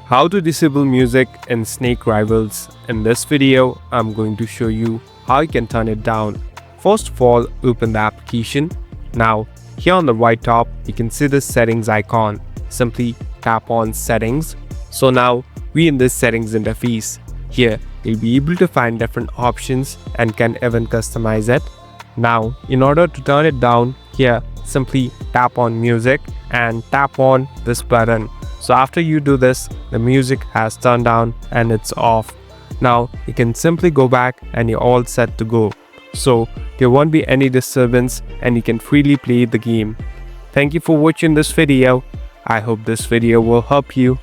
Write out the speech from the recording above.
How to disable music in Snake Rivals. In this video, I'm going to show you how you can turn it down. First of all, open the application. Now, here on the right top, you can see the settings icon. Simply tap on settings. So now, we in this settings interface. Here, you'll be able to find different options and can even customize it. Now, in order to turn it down, here, simply tap on music and tap on this button. So after you do this, the music has turned down and it's off. Now you can simply go back and you're all set to go. So there won't be any disturbance and you can freely play the game. Thank you for watching this video. I hope this video will help you.